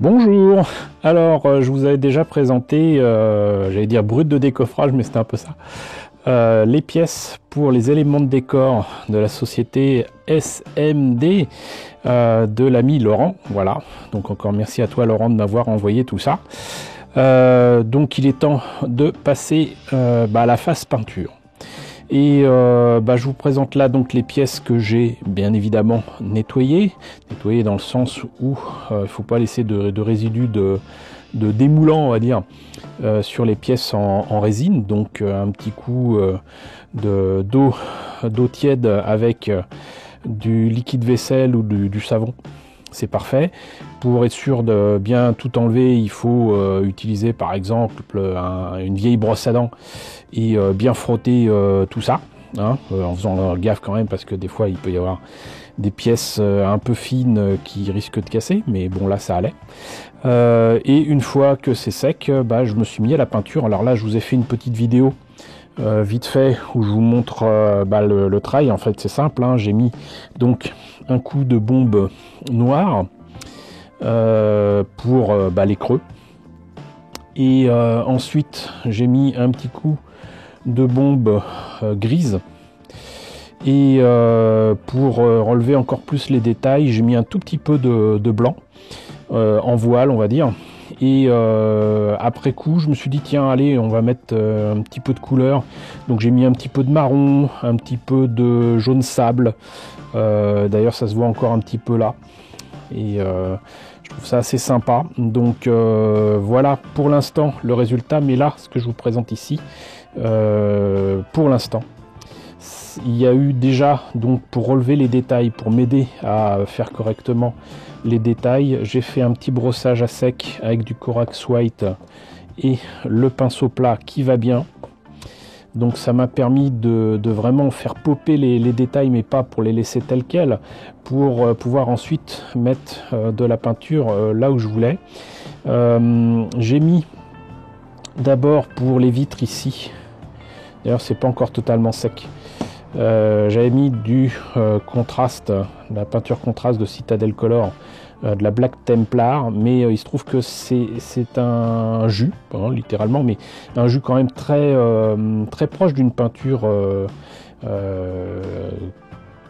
Bonjour. Alors, je vous avais déjà présenté, j'allais dire brut de décoffrage, mais c'était un peu ça, les pièces pour les éléments de décor de la société SMD de l'ami Laurent. Voilà, donc encore merci à toi Laurent de m'avoir envoyé tout ça. Donc il est temps de passer à la phase peinture. Et je vous présente là donc les pièces que j'ai bien évidemment nettoyées dans le sens où il ne faut pas laisser de résidus de démoulant, on va dire, sur les pièces en résine. Donc un petit coup d'eau tiède avec du liquide vaisselle ou du savon, c'est parfait. Pour être sûr de bien tout enlever, il faut utiliser par exemple une vieille brosse à dents et bien frotter tout ça, hein, en faisant gaffe quand même, parce que des fois il peut y avoir des pièces un peu fines qui risquent de casser, mais bon là ça allait. Et une fois que c'est sec, je me suis mis à la peinture. Alors là je vous ai fait une petite vidéo vite fait où je vous montre le travail. En fait c'est simple, hein. J'ai mis donc un coup de bombe noire pour les creux, et ensuite j'ai mis un petit coup de bombe grise, et pour relever encore plus les détails, j'ai mis un tout petit peu de blanc en voile, on va dire. Et après coup je me suis dit tiens allez, on va mettre un petit peu de couleur, donc j'ai mis un petit peu de marron, un petit peu de jaune sable, d'ailleurs ça se voit encore un petit peu là, et je trouve ça assez sympa. Donc voilà pour l'instant le résultat, mais là ce que je vous présente ici pour l'instant, il y a eu déjà, donc pour relever les détails, pour m'aider à faire correctement les détails, j'ai fait un petit brossage à sec avec du Corax White et le pinceau plat qui va bien. Donc ça m'a permis de vraiment faire popper les détails, mais pas pour les laisser tels quels, pour pouvoir ensuite mettre de la peinture là où je voulais. J'ai mis d'abord pour les vitres ici, d'ailleurs c'est pas encore totalement sec, j'avais mis du contraste, de la peinture contraste de Citadel Color, de la Black Templar, mais il se trouve que c'est un jus, hein, littéralement, mais un jus quand même très proche d'une peinture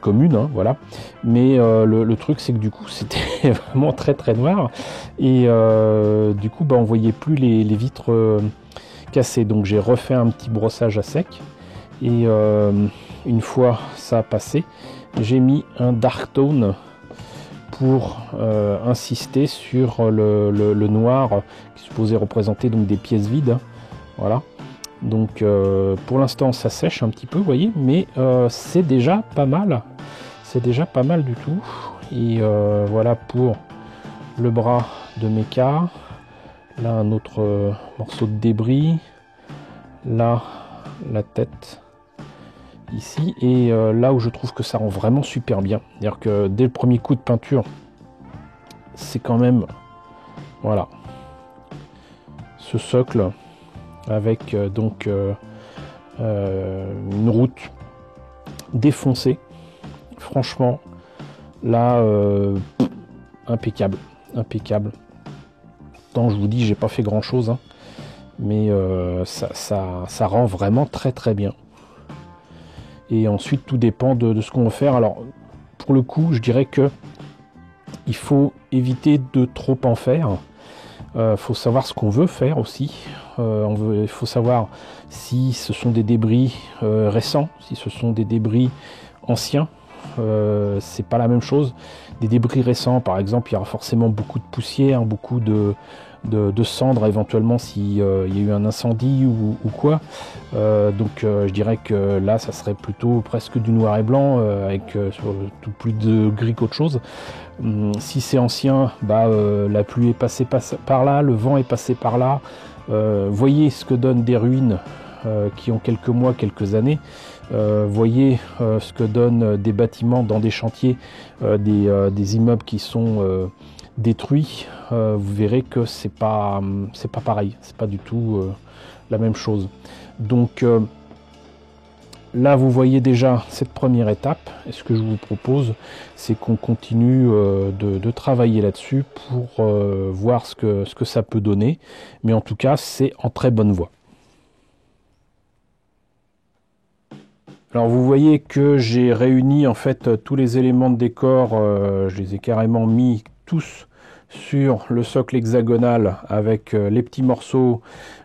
commune, hein, voilà. Mais le truc c'est que du coup c'était vraiment très noir, et du coup on voyait plus les vitres cassées. Donc j'ai refait un petit brossage à sec, et une fois ça a passé, j'ai mis un dark tone pour insister sur le noir qui est supposé représenter donc des pièces vides, hein. Voilà, donc pour l'instant ça sèche un petit peu, vous voyez, mais c'est déjà pas mal, c'est déjà pas mal du tout. Et voilà pour le bras de Mecha, là un autre morceau de débris, là la tête ici, et là où je trouve que ça rend vraiment super bien, c'est-à-dire que dès le premier coup de peinture c'est quand même, voilà, ce socle avec donc une route défoncée, franchement là impeccable. Tant je vous dis, j'ai pas fait grand chose, hein, mais ça rend vraiment très bien. Et ensuite tout dépend de ce qu'on veut faire. Alors pour le coup je dirais que il faut éviter de trop en faire. Faut savoir ce qu'on veut faire aussi. Il faut savoir si ce sont des débris récents, si ce sont des débris anciens. C'est pas la même chose. Des débris récents par exemple, il y aura forcément beaucoup de poussière, beaucoup de cendres éventuellement s'il y a eu un incendie ou quoi. Donc je dirais que là ça serait plutôt presque du noir et blanc, avec tout plus de gris qu'autre chose. Si c'est ancien, la pluie est passée par là, le vent est passé par là. Voyez ce que donnent des ruines qui ont quelques mois, quelques années. Voyez ce que donnent des bâtiments dans des chantiers, des immeubles qui sont détruits. Vous verrez que c'est pas pareil, c'est pas du tout la même chose. Donc là, vous voyez déjà cette première étape. Et ce que je vous propose, c'est qu'on continue de travailler là-dessus pour voir ce que ça peut donner. Mais en tout cas, c'est en très bonne voie. Alors vous voyez que j'ai réuni en fait tous les éléments de décor, je les ai carrément mis tous sur le socle hexagonal avec les petits morceaux,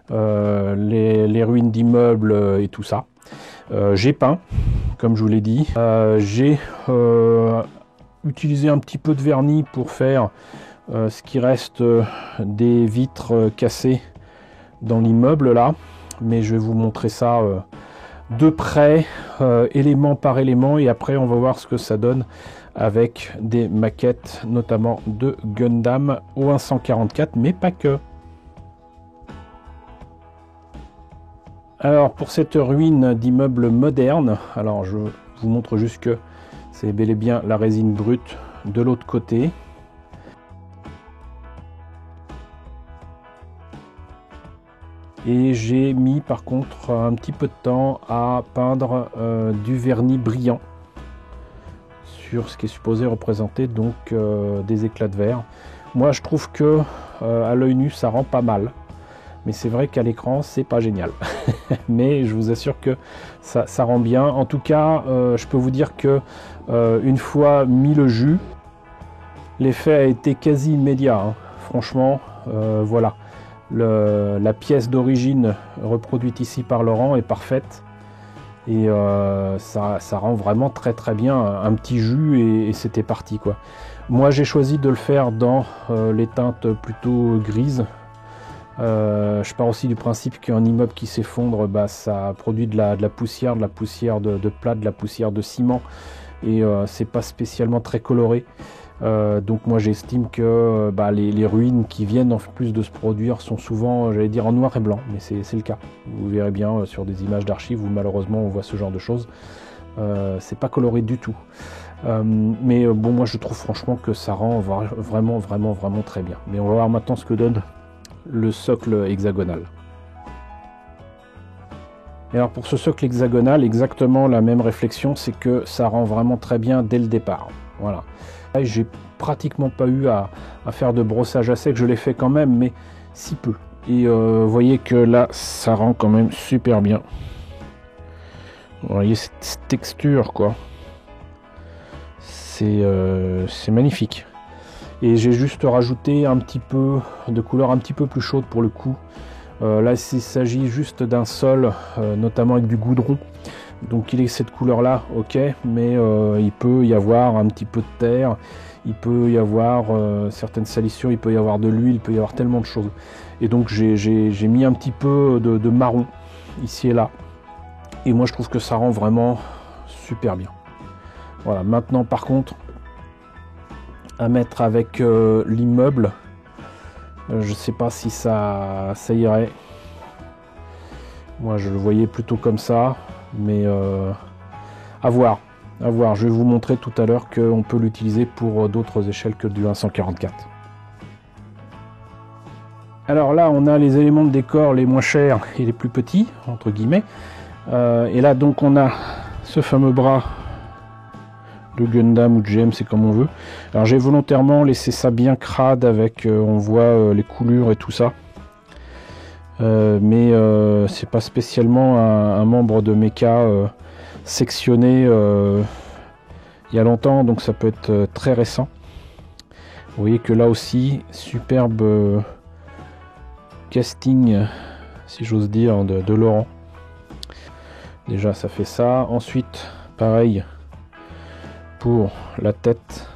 les ruines d'immeubles et tout ça. J'ai peint, comme je vous l'ai dit. J'ai utilisé un petit peu de vernis pour faire ce qui reste des vitres cassées dans l'immeuble là. Mais je vais vous montrer ça de près, élément par élément, et après on va voir ce que ça donne avec des maquettes, notamment de Gundam au 144, mais pas que. Alors pour cette ruine d'immeuble moderne, alors je vous montre juste que c'est bel et bien la résine brute de l'autre côté. Et j'ai mis par contre un petit peu de temps à peindre du vernis brillant sur ce qui est supposé représenter donc des éclats de verre. Moi je trouve que à l'œil nu ça rend pas mal, mais c'est vrai qu'à l'écran c'est pas génial. Mais je vous assure que ça rend bien. En tout cas je peux vous dire que une fois mis le jus, l'effet a été quasi immédiat, hein. Franchement voilà. La pièce d'origine reproduite ici par Laurent est parfaite et ça rend vraiment très très bien un petit jus et c'était parti quoi. Moi j'ai choisi de le faire dans les teintes plutôt grises. Je pars aussi du principe qu'un immeuble qui s'effondre, bah, ça produit de la poussière, de plâtre, de la poussière de ciment et c'est pas spécialement très coloré. Donc moi j'estime que les ruines qui viennent en plus de se produire sont souvent, j'allais dire, en noir et blanc, mais c'est le cas. Vous verrez bien sur des images d'archives où malheureusement on voit ce genre de choses. C'est pas coloré du tout. Mais bon, moi je trouve franchement que ça rend vraiment très bien. Mais on va voir maintenant ce que donne le socle hexagonal. Et alors pour ce socle hexagonal, exactement la même réflexion, c'est que ça rend vraiment très bien dès le départ. Voilà. J'ai pratiquement pas eu à faire de brossage à sec, je l'ai fait quand même, mais si peu. Et vous voyez que là, ça rend quand même super bien. Vous voyez cette texture, quoi. C'est magnifique. Et j'ai juste rajouté un petit peu de couleur un petit peu plus chaude pour le coup. Là, il s'agit juste d'un sol, notamment avec du goudron. Donc il est cette couleur là, ok, mais il peut y avoir un petit peu de terre, il peut y avoir certaines salissures, il peut y avoir de l'huile, il peut y avoir tellement de choses. Et donc j'ai mis un petit peu de marron ici et là. Et moi je trouve que ça rend vraiment super bien. Voilà, maintenant par contre, à mettre avec l'immeuble, je sais pas si ça irait. Moi je le voyais plutôt comme ça. Mais à voir. Je vais vous montrer tout à l'heure qu'on peut l'utiliser pour d'autres échelles que du 144. Alors là, on a les éléments de décor les moins chers et les plus petits, entre guillemets. Et là, donc, on a ce fameux bras de Gundam ou de GM, c'est comme on veut. Alors j'ai volontairement laissé ça bien crade avec, on voit les coulures et tout ça. Mais c'est pas spécialement un membre de mecha sectionné il y a longtemps, donc ça peut être très récent. Vous voyez que là aussi, superbe casting, si j'ose dire, de Laurent. Déjà ça fait ça. Ensuite, pareil pour la tête.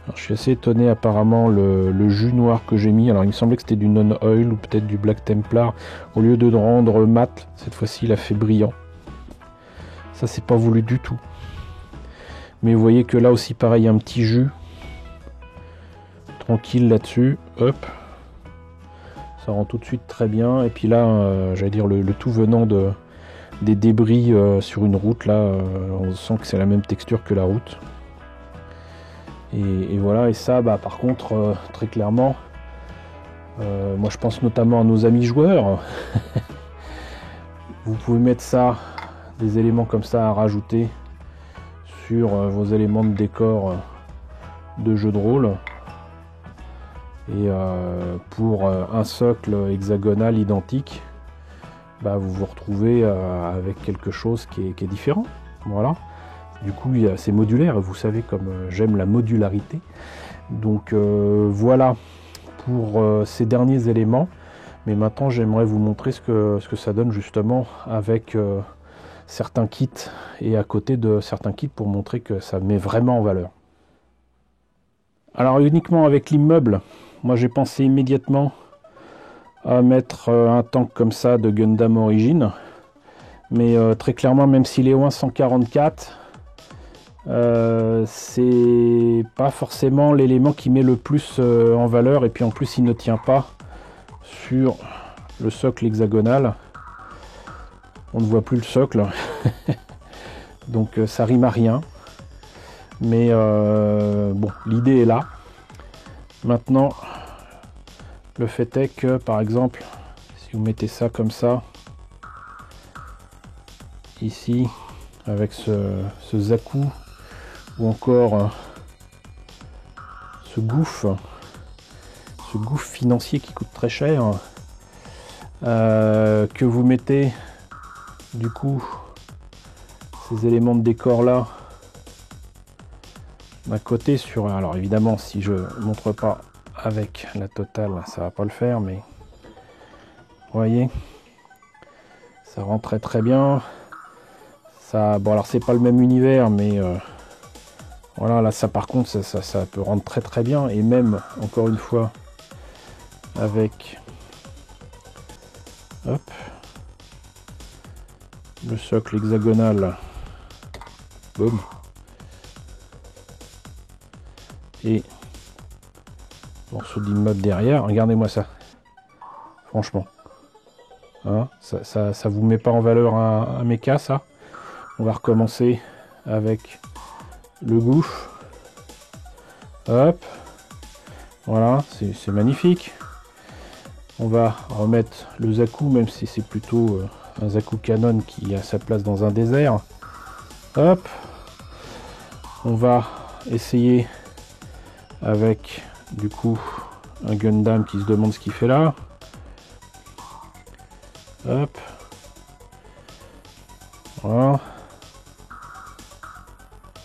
Alors, je suis assez étonné, apparemment le jus noir que j'ai mis, alors il me semblait que c'était du non-oil ou peut-être du Black Templar, au lieu de rendre mat, cette fois-ci il a fait brillant. Ça c'est pas voulu du tout. Mais vous voyez que là aussi pareil, un petit jus tranquille là-dessus, hop, ça rend tout de suite très bien. Et puis là, j'allais dire le tout venant des débris sur une route, là on sent que c'est la même texture que la route. Et voilà, et ça, par contre, très clairement, moi je pense notamment à nos amis joueurs. Vous pouvez mettre ça, des éléments comme ça à rajouter sur vos éléments de décor de jeu de rôle. Et pour un socle hexagonal identique, bah, vous vous retrouvez avec quelque chose qui est différent. Voilà. Du coup, c'est modulaire. Vous savez comme j'aime la modularité. Donc voilà pour ces derniers éléments. Mais maintenant, j'aimerais vous montrer ce que ça donne justement avec certains kits et à côté de certains kits pour montrer que ça met vraiment en valeur. Alors uniquement avec l'immeuble, moi j'ai pensé immédiatement à mettre un tank comme ça de Gundam Origin. Mais très clairement, même s'il est au 144, c'est pas forcément l'élément qui met le plus en valeur. Et puis en plus, il ne tient pas sur le socle hexagonal. On ne voit plus le socle. Donc ça rime à rien. Mais bon, l'idée est là. Maintenant, le fait est que, par exemple, si vous mettez ça comme ça, ici, avec ce Zaku, ou encore ce gouffre financier qui coûte très cher, que vous mettez du coup ces éléments de décor là à côté sur, alors évidemment si je montre pas avec la totale ça va pas le faire, mais vous voyez ça rend très très bien. Ça, bon alors c'est pas le même univers, mais voilà, là ça par contre ça peut rendre très très bien. Et même encore une fois avec hop, le socle hexagonal, boum, et morceau d'immeuble derrière, regardez-moi ça, franchement, hein, ça vous met pas en valeur un méca ça. On va recommencer avec le gouffre, hop, voilà, c'est magnifique. On va remettre le Zaku, même si c'est plutôt un Zaku Canon qui a sa place dans un désert. Hop, on va essayer avec du coup un Gundam qui se demande ce qu'il fait là. Hop, voilà.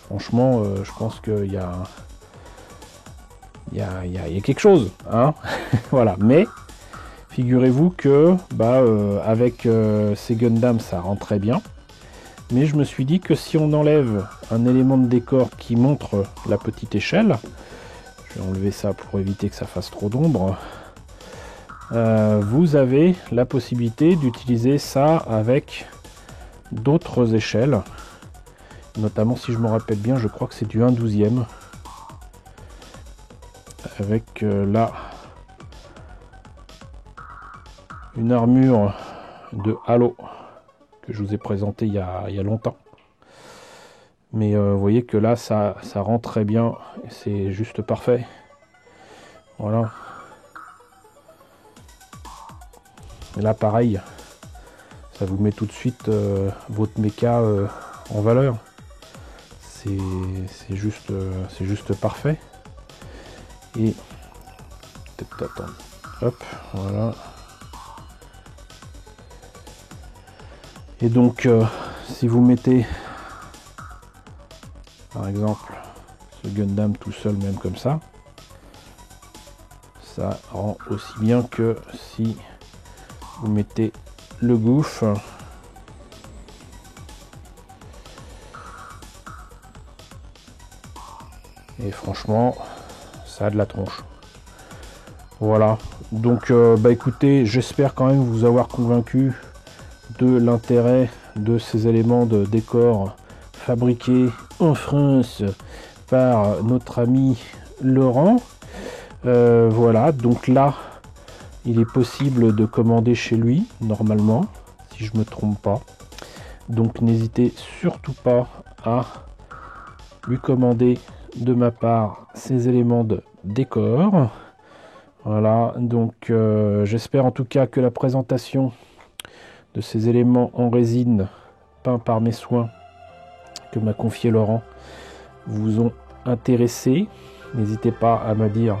Franchement, je pense qu'il y a quelque chose, hein. Voilà, mais figurez-vous que avec ces Gundam ça rend très bien, mais je me suis dit que si on enlève un élément de décor qui montre la petite échelle, je vais enlever ça pour éviter que ça fasse trop d'ombre, vous avez la possibilité d'utiliser ça avec d'autres échelles, notamment si je me rappelle bien, je crois que c'est du 1/12e, avec là une armure de Halo que je vous ai présenté il y a longtemps, mais vous voyez que là ça rend très bien, c'est juste parfait. Voilà, et là pareil, ça vous met tout de suite votre méca en valeur. C'est juste parfait. Et peut-être attendre, hop, voilà. Et donc si vous mettez par exemple ce Gundam tout seul, même comme ça rend aussi bien que si vous mettez le gouffre. Et franchement ça a de la tronche. Voilà, donc écoutez, j'espère quand même vous avoir convaincu de l'intérêt de ces éléments de décor fabriqués en France par notre ami Laurent. Voilà, donc là il est possible de commander chez lui normalement, si je me trompe pas, donc n'hésitez surtout pas à lui commander de ma part ces éléments de décor. Voilà, donc j'espère en tout cas que la présentation de ces éléments en résine peints par mes soins que m'a confié Laurent vous ont intéressé. N'hésitez pas à me dire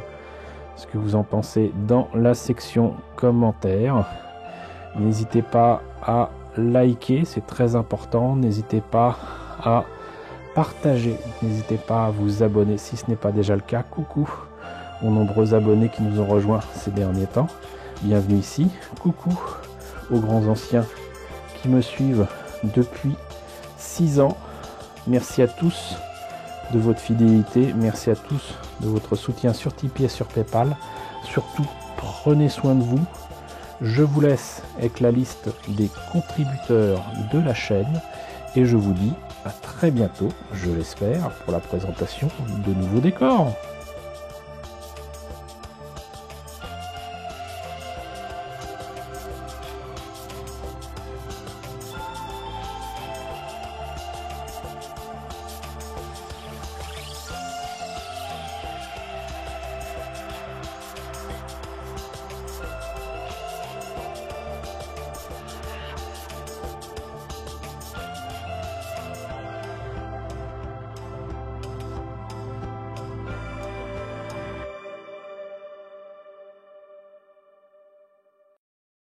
ce que vous en pensez dans la section commentaires. N'hésitez pas à liker, c'est très important. N'hésitez pas à partager, n'hésitez pas à vous abonner si ce n'est pas déjà le cas. Coucou aux nombreux abonnés qui nous ont rejoints ces derniers temps. Bienvenue ici. Coucou aux grands anciens qui me suivent depuis 6 ans. Merci à tous de votre fidélité. Merci à tous de votre soutien sur Tipeee et sur Paypal. Surtout, prenez soin de vous. Je vous laisse avec la liste des contributeurs de la chaîne. Et je vous dis à très bientôt, je l'espère, pour la présentation de nouveaux décors.